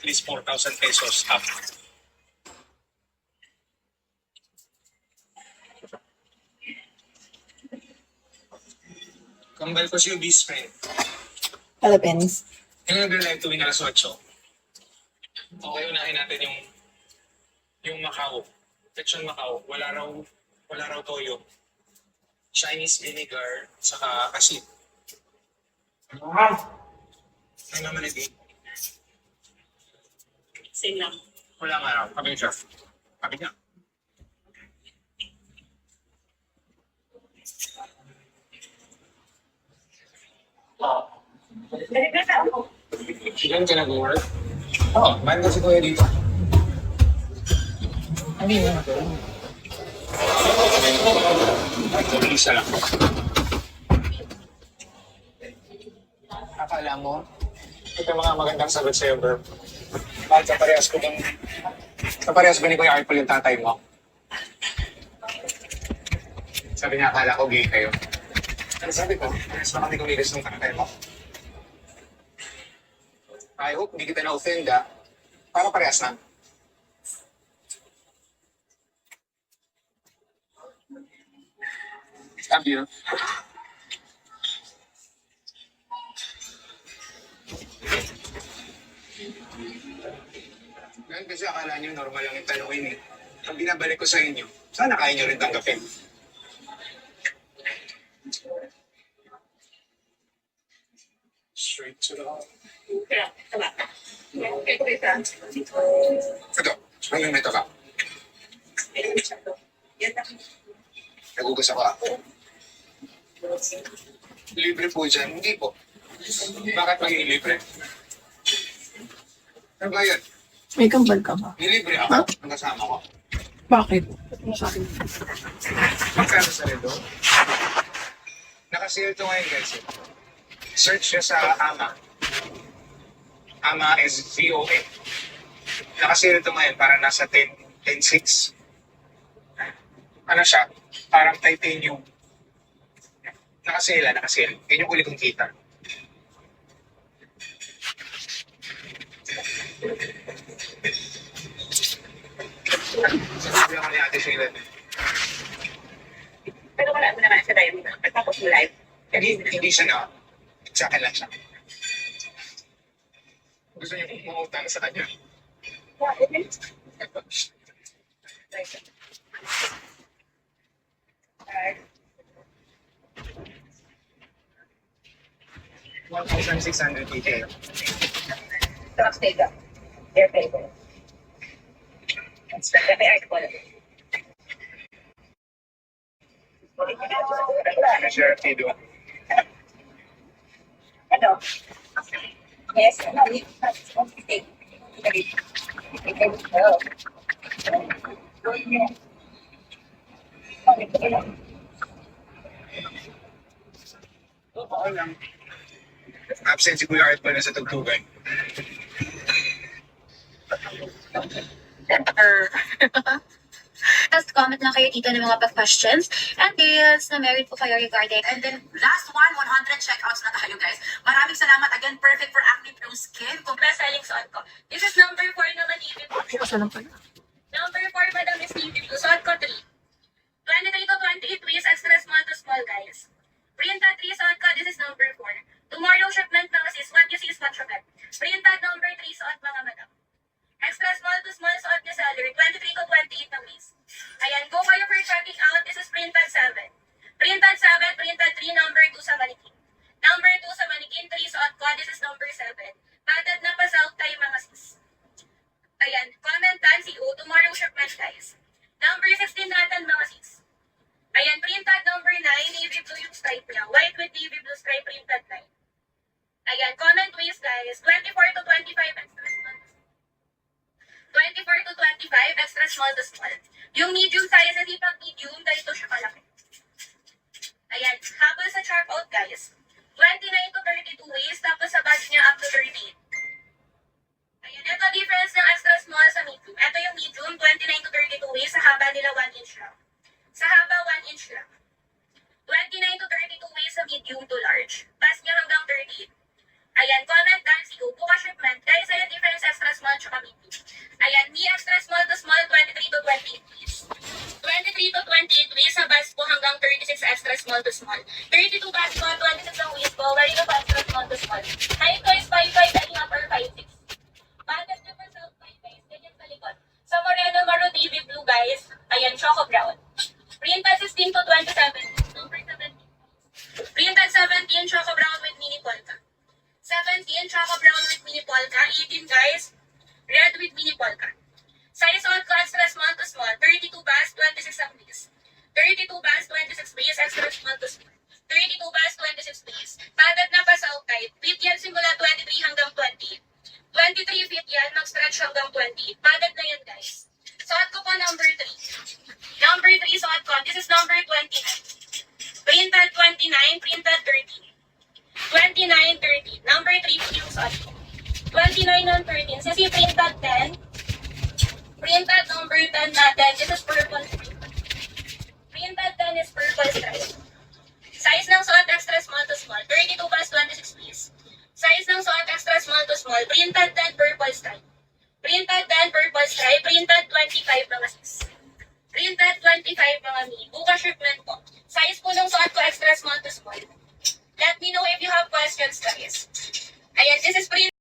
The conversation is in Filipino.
at least 4,000 pesos up. Kambal ko si Ubis friend. Philippines. Yung nag-live tuwing alas 8. Okay, unahin natin yung Macau. Lechon Macau. Wala raw toyo. Chinese vinegar, saka asin. Ay naman ito. Same lang. Wala nga raw. Kami siya. Kami niya. Ilan ka nag-work? Oo, man kasi kuya dito. Hindi mo ito. Isa lang. Akala mo, ito mga magandang sagot sa'yo, bro. Bakit kaparehas ba ni Kuya Arpol yung tatay mo? Sabi niya, akala ko gay kayo. Ano sabi ko? Parehas ba kami kumilos ng tatay mo? I hope hindi kita na-offend, para parehas na. Sabi yun. Ngayon kasi akala nyo normal lang yung tanongin eh. Ang binabalik ko sa inyo, sana kaya nyo rin tanggapin. Straight to the heart. Kaya, tama. Ito. Ito, ano may taka? Yan na. Nagugas ako. Libre po dyan? Hindi po. Bakit magiging libre? Ano ba yan? May kambal ka ba? Nilibre ako. Ang kasama ko. Bakit? Sabi mo. Magkano sa redo? Nakasale to ngayon guys. Search siya sa AMA. AMA is VOA. Nakasale to ngayon para nasa 10.6. Ano siya? Parang titanium. Nakasale. Yun yung uli kong kita. Sabi ako ni Ate Sheila. Pero wala mo naman sa tayo mo. Tapos mo live. Hindi siya na. Sa akin lang siya. Gusto niyo mangutang sa kanya? $1,600 DK. Tapos tayo. Airplay ko. May art ko. Ano siya, Tido? Ano? Yes, ano? Okay. Oo lang. Absent si Kuya Art pa na sa tugtugan. Just comment lang kayo dito ng mga questions and deals na meron po kayo regarding. And then, last one, 100 checkouts na tayo, guys. Maraming salamat again. Perfect for acne-prone skin. Kung best-selling suot ko. This is number 4 naman, Evie. Kasi lang pala. Number 4, Madam is Evie Blue. Suot ko 3. 23 to 28 waist, extra small to small, guys. Printed 3, suot ko. This is number 4. Tomorrow shipment mga sis. What you see is what you get. Printed number 3, suot mga madam. Extra small to small, suot niya salary. 23 to 28 na waist. Ayan, go kayo for checking out. This is printed 7. Printed 7, printed 3, number 2 sa manikin. Number 2 sa manikin, 3 suot ko. This is number 7. Padded na pa-south tayo mga sis. Ayan, comment tan si O. Tomorrow shipment, guys. Number 16 natin mga sis. Ayan, printed number 9, navy blue yung stripe niya. White with navy blue stripe, printed 9. Ayan, comment waist, guys. 24 to 25, extra small. 24 to 25, extra small to small. Yung medium size, hindi pang medium, dahil ito siya kalaki. Ayan, habol sa sharp out, guys. 29 to 32 waist, tapos sa badge niya, mga brown with mini polka. 18 guys. Red with mini polka. Size suot ko extra small to small. 32 bas, 26 ang piece. 32 bas, 26 piece, extra small to small. 32 bas, 26 piece. Padded na pa sa outside. Fit yan simula 23 hanggang 20. 23 fit yan, mag-stretch hanggang 20. Padded na yan, guys. Suot ko po number 3. Number 3 suot ko. This is number 29. Printed 29, printed 30. 29, 30. Number 3 po yung suot ko. 29 and 13. Sisi printed 10. Printed number 10 natin. This is purple stripe. Printed 10 is purple stripe. Size ng suot extra small to small. 32 plus 26 piece. Size ng suot extra small to small. Printed 10 purple stripe. Printed 10 purple stripe. Printed 25 mga sis. Printed 25 mga mi. Bukas shipment po. Size po ng suot ko extra small to small. Let me know if you have questions guys. Ayan, this is printed.